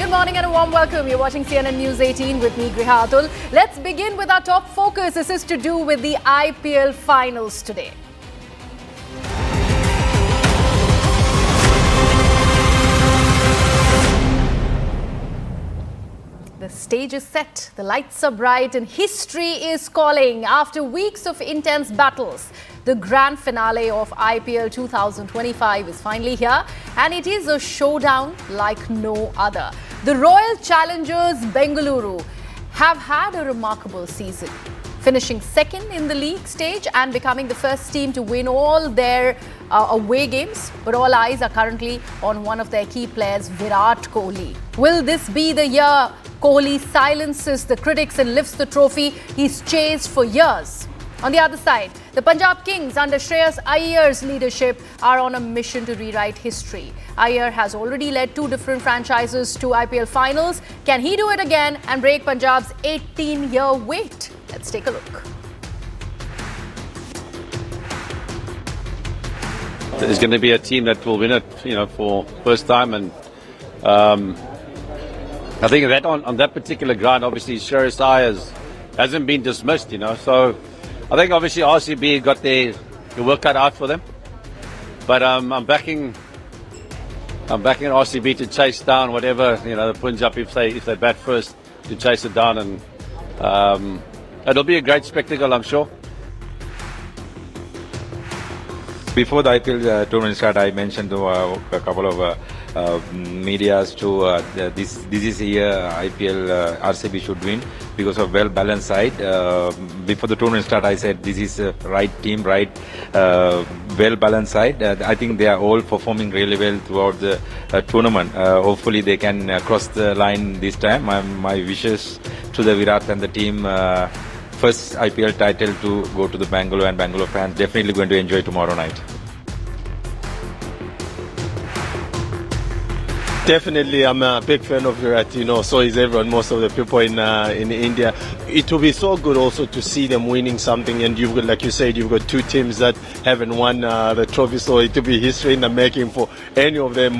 good morning and a warm welcome. You're watching CNN News 18 with me, Griha Atul. Let's begin with our top focus. This is to do with the IPL finals today. The stage is set, the lights are bright and history is calling. After weeks of intense battles, the grand finale of IPL 2025 is finally here and it is a showdown like no other. The Royal Challengers Bengaluru have had a remarkable season, finishing second in the league stage and becoming the first team to win all their away games. But all eyes are currently on one of their key players, Virat Kohli. Will this be the year Kohli silences the critics and lifts the trophy he's chased for years? On the other side, the Punjab Kings under Shreyas Iyer's leadership are on a mission to rewrite history. Iyer has already led two different franchises to IPL finals. Can he do it again and break Punjab's 18-year wait? Let's take a look. There's going to be a team that will win it, for first time, and I think that on that particular ground, obviously Shreyas Iyer hasn't been dismissed, So I think obviously RCB got their work cut out for them, but I'm backing RCB to chase down whatever the Punjab if they bat first to chase it down, and it'll be a great spectacle, I'm sure. Before the IPL tournament start, I mentioned to a couple of medias to this is the year IPL RCB should win because of well-balanced side. Before the tournament start, I said this is right team, right well-balanced side. I think they are all performing really well throughout the tournament. Hopefully they can cross the line this time. My wishes to the Virat and the team. First IPL title to go to the Bangalore, and Bangalore fans definitely going to enjoy tomorrow night. Definitely, I'm a big fan of Virat, so is everyone, most of the people in India. It will be so good also to see them winning something, and you've got, like you said, you've got two teams that haven't won the trophy, so it will be history in the making for any of them,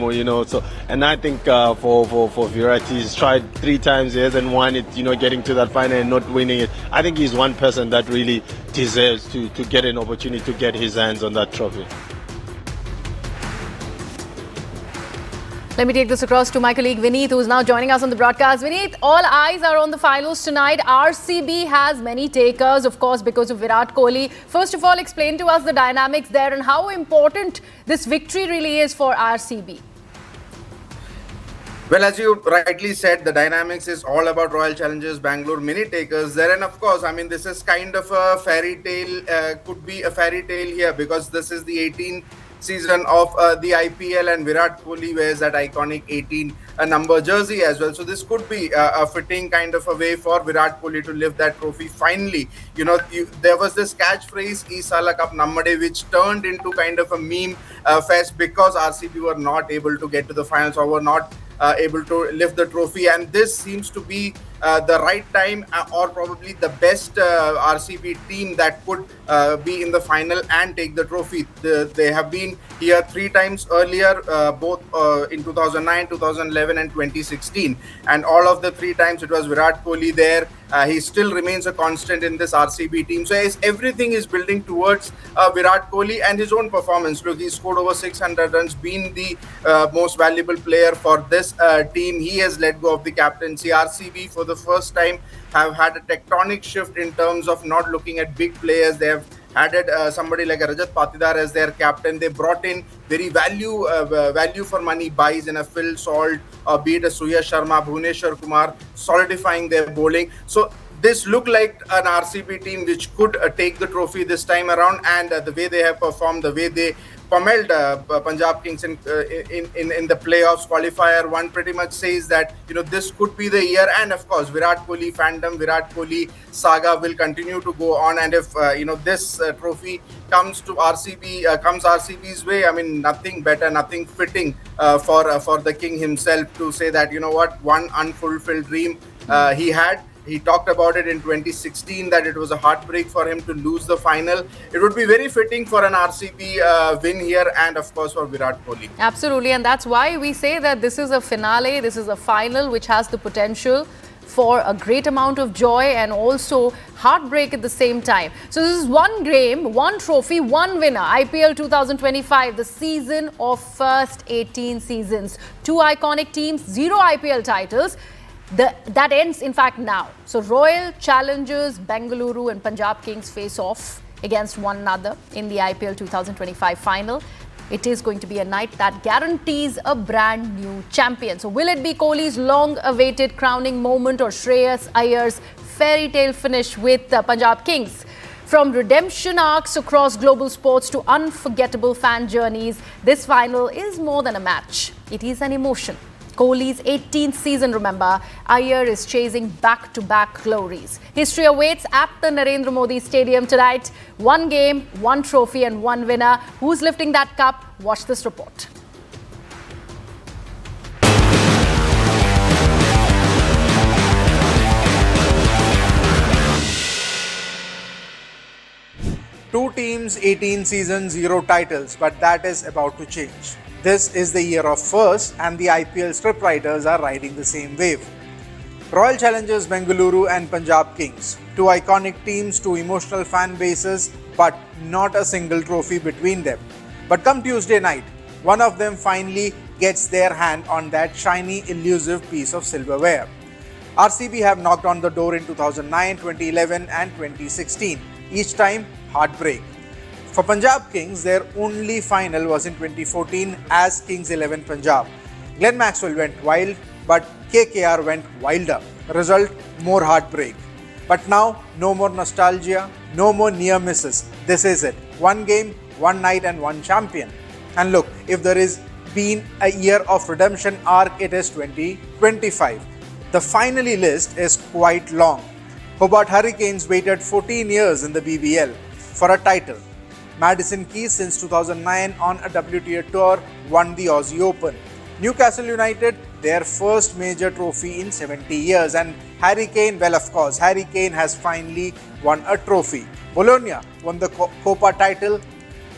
So, and I think for Virat, he's tried 3 times, he hasn't won it, getting to that final and not winning it. I think he's one person that really deserves to get an opportunity to get his hands on that trophy. Let me take this across to my colleague Vineet, who is now joining us on the broadcast. Vineet, all eyes are on the finals tonight. RCB has many takers, of course, because of Virat Kohli. First of all, explain to us the dynamics there and how important this victory really is for RCB. Well, as you rightly said, the dynamics is all about Royal Challengers Bengaluru, many takers there. And of course, this is kind of a fairy tale, could be a fairy tale here, because this is the 18th season of the IPL, and Virat Kohli wears that iconic 18 number jersey as well. So this could be a fitting kind of a way for Virat Kohli to lift that trophy finally. There was this catchphrase, "Ee Sala Cup Nammade," which turned into kind of a meme fest because RCB were not able to get to the finals or were not able to lift the trophy, and this seems to be the right time or probably the best RCB team that could be in the final and take the trophy. They have been here 3 times earlier, both in 2009, 2011 and 2016, and all of the 3 times it was Virat Kohli there. He still remains a constant in this RCB team. So everything is building towards Virat Kohli and his own performance. Look, he scored over 600 runs, been the most valuable player for this team. He has let go of the captaincy. RCB for the first time have had a tectonic shift in terms of not looking at big players. They have added somebody like a Rajat Patidar as their captain. They brought in very value for money buys in a Phil Salt, be it a Surya Sharma, Bhuvneshwar Kumar, solidifying their bowling. So this looked like an RCB team which could take the trophy this time around, and the way they have performed, the way they pummeled Punjab Kings in the playoffs. Qualifier 1 pretty much says that this could be the year, and of course Virat Kohli fandom, Virat Kohli saga will continue to go on, and if this trophy comes to RCB, comes RCB's way, nothing better, nothing fitting for the king himself to say that one unfulfilled dream he had He talked about it in 2016 that it was a heartbreak for him to lose the final. It would be very fitting for an RCB win here, and of course for Virat Kohli. Absolutely, and that's why we say that this is a finale, this is a final which has the potential for a great amount of joy and also heartbreak at the same time. So this is one game, one trophy, one winner. IPL 2025, the season of first 18 seasons. Two iconic teams, 0 IPL titles. That ends, in fact, now. So Royal Challengers Bengaluru and Punjab Kings face off against one another in the IPL 2025 final. It is going to be a night that guarantees a brand new champion. So will it be Kohli's long-awaited crowning moment or Shreyas Iyer's fairy tale finish with the Punjab Kings? From redemption arcs across global sports to unforgettable fan journeys, this final is more than a match. It is an emotion. Kohli's 18th season, remember, Iyer is chasing back-to-back glories. History awaits at the Narendra Modi Stadium tonight. One game, one trophy and one winner. Who's lifting that cup? Watch this report. Two teams, 18 seasons, 0 titles, but that is about to change. This is the year of first, and the IPL scriptwriters are riding the same wave. Royal Challengers Bengaluru and Punjab Kings, two iconic teams, two emotional fan bases, but not a single trophy between them. But come Tuesday night, one of them finally gets their hand on that shiny, elusive piece of silverware. RCB have knocked on the door in 2009, 2011 and 2016. Each time, heartbreak. For Punjab Kings, their only final was in 2014 as Kings 11 Punjab. Glenn Maxwell went wild, but KKR went wilder. Result, more heartbreak. But now, no more nostalgia, no more near misses. This is it. One game, one night and one champion. And look, if there is been a year of redemption arc, it is 2025. The finally list is quite long. Hobart Hurricanes waited 14 years in the BBL for a title. Madison Keys since 2009 on a WTA tour won the Aussie Open. Newcastle United, their first major trophy in 70 years. And Harry Kane, well of course, Harry Kane has finally won a trophy. Bologna won the Copa title,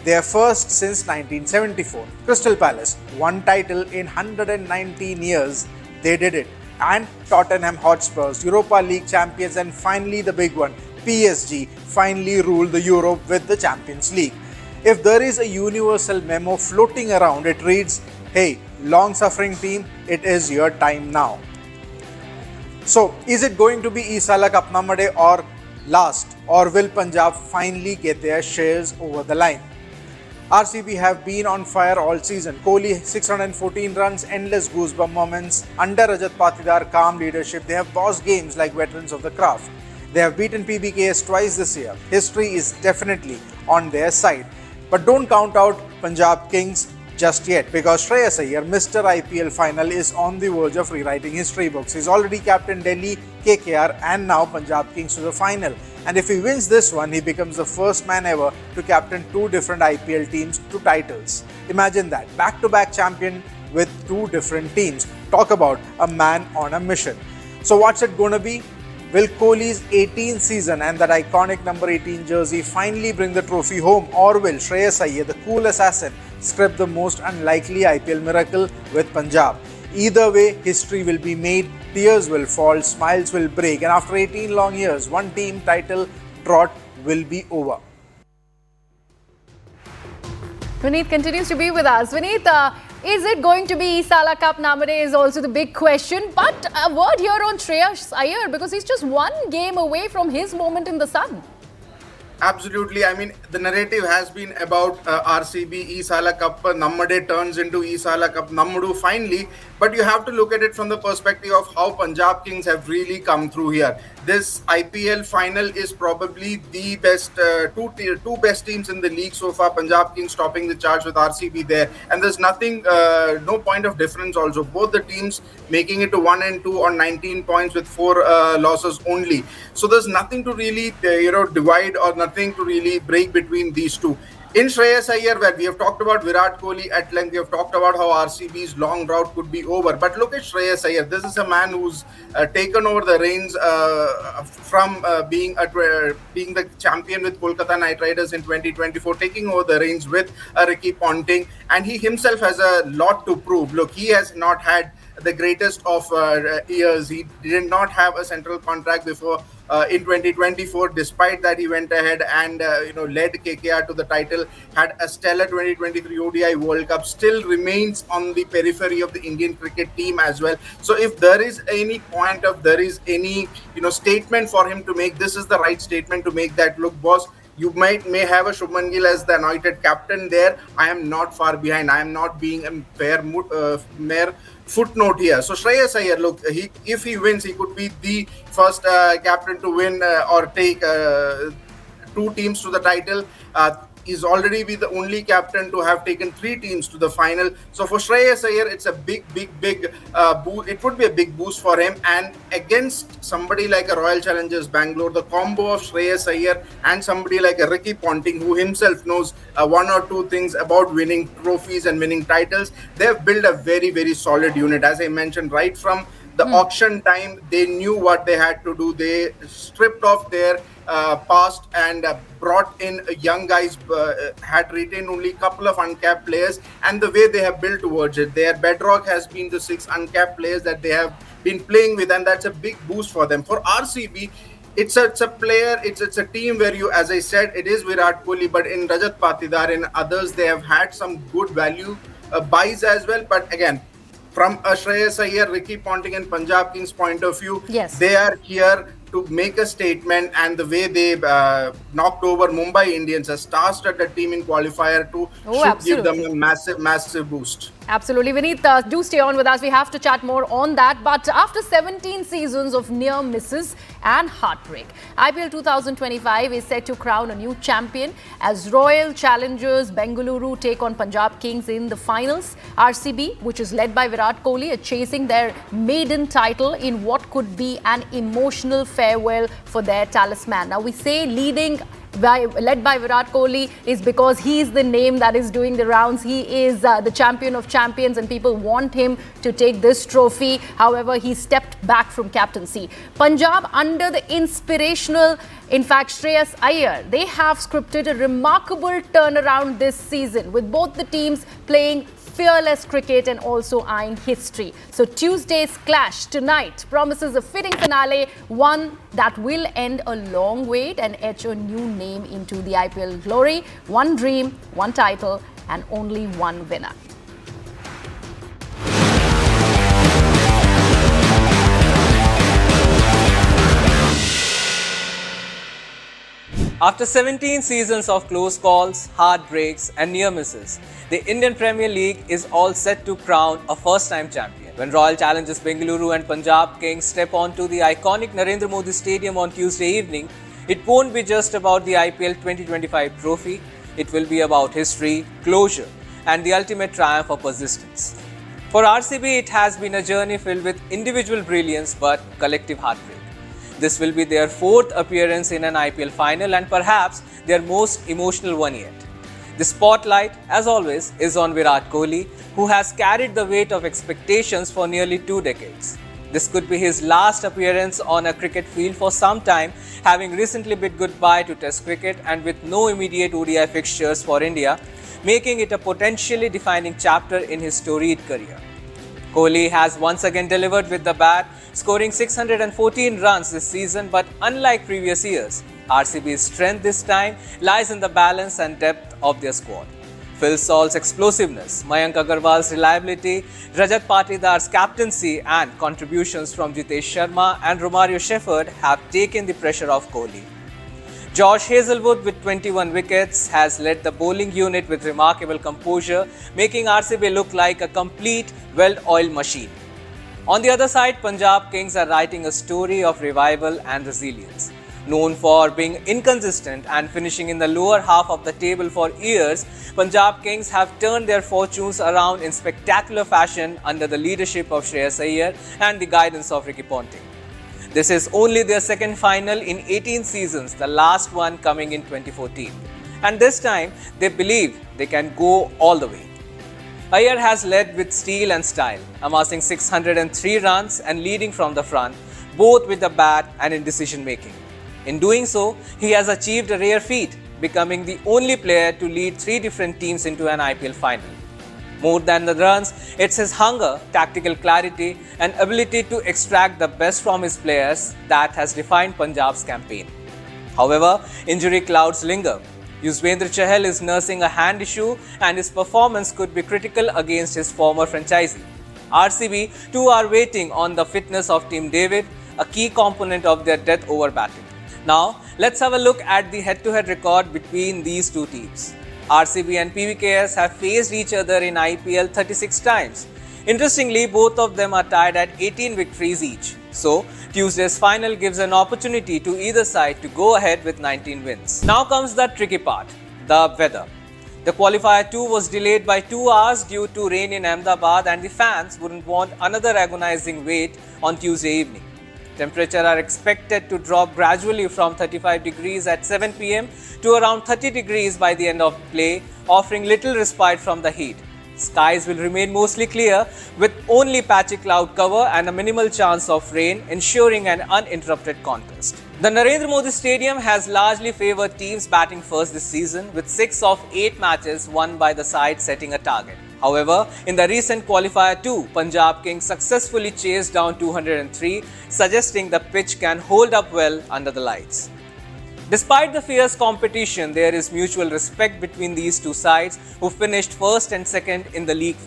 their first since 1974. Crystal Palace, one title in 119 years, they did it. And Tottenham Hotspurs, Europa League champions, and finally the big one, PSG, finally ruled the Europe with the Champions League. If there is a universal memo floating around, it reads, hey, long-suffering team, it is your time now. So, is it going to be Isala Cup Namade or last, or will Punjab finally get their shares over the line? RCB have been on fire all season. Kohli 614 runs, endless goosebump moments. Under Rajat Patidar, calm leadership. They have bossed games like veterans of the craft. They have beaten PBKS twice this year. History is definitely on their side. But don't count out Punjab Kings just yet, because Shreyas Iyer, Mr. IPL final, is on the verge of rewriting history books. He's already captained Delhi, KKR and now Punjab Kings to the final. And if he wins this one, he becomes the first man ever to captain two different IPL teams to titles. Imagine that, back-to-back champion with two different teams. Talk about a man on a mission. So what's it gonna be? Will Kohli's 18th season and that iconic number 18 jersey finally bring the trophy home, or will Shreyas Iyer, the cool assassin, script the most unlikely IPL miracle with Punjab? Either way, history will be made, tears will fall, smiles will break, and after 18 long years, one team title drought will be over. Vineet continues to be with us. Vineet, is it going to be Isala Cup Namade is also the big question. But a word here on Shreyas Iyer, because he's just one game away from his moment in the sun. Absolutely. I mean, the narrative has been about RCB, Isala Cup Nammade turns into Isala Cup Nammudu finally. But you have to look at it from the perspective of how Punjab Kings have really come through here. This IPL final is probably the best, two best teams in the league so far. Punjab Kings topping the charge with RCB there. And there's nothing, no point of difference also. Both the teams making it to 1 and 2 on 19 points with 4 losses only. So there's nothing to really, divide or nothing to really break between these two. In Shreyas Iyer, where we have talked about Virat Kohli at length, we have talked about how RCB's long drought could be over. But look at Shreyas Iyer. This is a man who's taken over the reins from being the champion with Kolkata Knight Riders in 2024, taking over the reins with Ricky Ponting, and he himself has a lot to prove. Look, he has not had the greatest of years. He did not have a central contract before in 2024. Despite that, he went ahead and led KKR to the title, had a stellar 2023 ODI World Cup, still remains on the periphery of the Indian cricket team as well. So if there is any statement for him to make, this is the right statement to make, that look, boss, you may have a Shubman Gill as the anointed captain there. I am not far behind. I am not being a mere footnote here. So Shreyas Iyer, look, if he wins, he could be the first captain to win or take two teams to the title. He's already be the only captain to have taken 3 teams to the final. So for Shreyas Iyer, it's a big boost. It would be a big boost for him. And against somebody like a Royal Challengers Bangalore, the combo of Shreyas Iyer and somebody like a Ricky Ponting, who himself knows one or two things about winning trophies and winning titles, they've built a very, very solid unit. As I mentioned, right from the auction time, they knew what they had to do. They stripped off their past and brought in young guys, had retained only a couple of uncapped players, and the way they have built towards it, their bedrock has been the 6 uncapped players that they have been playing with, and that's a big boost for them. For RCB, it's a team where you, as I said, it is Virat Kohli, but in Rajat Patidar and others, they have had some good value buys as well. But again, from a Shreyas Iyer, Ricky Ponting and Punjab Kings point of view, yes, they are here to make a statement, and the way they knocked over Mumbai Indians, a star-studded team in qualifier, should give them a massive boost. Absolutely. Vineet, do stay on with us. We have to chat more on that. But after 17 seasons of near misses and heartbreak, IPL 2025 is set to crown a new champion as Royal Challengers Bengaluru take on Punjab Kings in the finals. RCB, which is led by Virat Kohli, are chasing their maiden title in what could be an emotional farewell for their talisman. Now, we say led by Virat Kohli is because he is the name that is doing the rounds. He is the champion of champions and people want him to take this trophy. However, he stepped back from captaincy. Punjab, under the inspirational, in fact, Shreyas Iyer, they have scripted a remarkable turnaround this season with both the teams playing fearless cricket and also eyeing history. So Tuesday's clash tonight promises a fitting finale, one that will end a long wait and etch a new name into the IPL glory. One dream, one title, and only one winner. After 17 seasons of close calls, heartbreaks and near misses, the Indian Premier League is all set to crown a first-time champion. When Royal Challengers Bengaluru and Punjab Kings step onto the iconic Narendra Modi Stadium on Tuesday evening, it won't be just about the IPL 2025 trophy. It will be about history, closure and the ultimate triumph of persistence. For RCB, it has been a journey filled with individual brilliance but collective heartbreak. This will be their 4th appearance in an IPL final and perhaps their most emotional one yet. The spotlight, as always, is on Virat Kohli, who has carried the weight of expectations for nearly 2 decades. This could be his last appearance on a cricket field for some time, having recently bid goodbye to Test cricket and with no immediate ODI fixtures for India, making it a potentially defining chapter in his storied career. Kohli has once again delivered with the bat, scoring 614 runs this season, but unlike previous years, RCB's strength this time lies in the balance and depth of their squad. Phil Sawl's explosiveness, Mayank Agarwal's reliability, Rajat Patidar's captaincy and contributions from Jitesh Sharma and Romario Shepherd have taken the pressure off Kohli. Josh Hazlewood with 21 wickets has led the bowling unit with remarkable composure, making RCB look like a complete, well-oiled machine. On the other side, Punjab Kings are writing a story of revival and resilience. Known for being inconsistent and finishing in the lower half of the table for years, Punjab Kings have turned their fortunes around in spectacular fashion under the leadership of Shreyas Iyer and the guidance of Ricky Ponting. This is only their second final in 18 seasons, the last one coming in 2014. and this time they believe they can go all the way. Iyer has led with steel and style, amassing 603 runs and leading from the front, both with the bat and in decision making. In doing so, he has achieved a rare feat, becoming the only player to lead 3 different teams into an IPL final. More than the runs, it's his hunger, tactical clarity and ability to extract the best from his players that has defined Punjab's campaign. However, injury clouds linger. Yuzvendra Chahal is nursing a hand issue and his performance could be critical against his former franchisee. RCB too are waiting on the fitness of Team David, a key component of their death over batting. Now, let's have a look at the head-to-head record between these two teams. RCB and PBKS have faced each other in IPL 36 times. Interestingly, both of them are tied at 18 victories each. So, Tuesday's final gives an opportunity to either side to go ahead with 19 wins. Now comes the tricky part, the weather. The qualifier 2 was delayed by 2 hours due to rain in Ahmedabad and the fans wouldn't want another agonizing wait on Tuesday evening. Temperatures are expected to drop gradually from 35 degrees at 7 pm to around 30 degrees by the end of play, offering little respite from the heat. Skies will remain mostly clear with only patchy cloud cover and a minimal chance of rain, ensuring an uninterrupted contest. The Narendra Modi Stadium has largely favoured teams batting first this season, with 6 of 8 matches won by the side setting a target. However, in the recent qualifier 2, Punjab Kings successfully chased down 203, suggesting the pitch can hold up well under the lights. Despite the fierce competition, there is mutual respect between these two sides who finished first and second in the league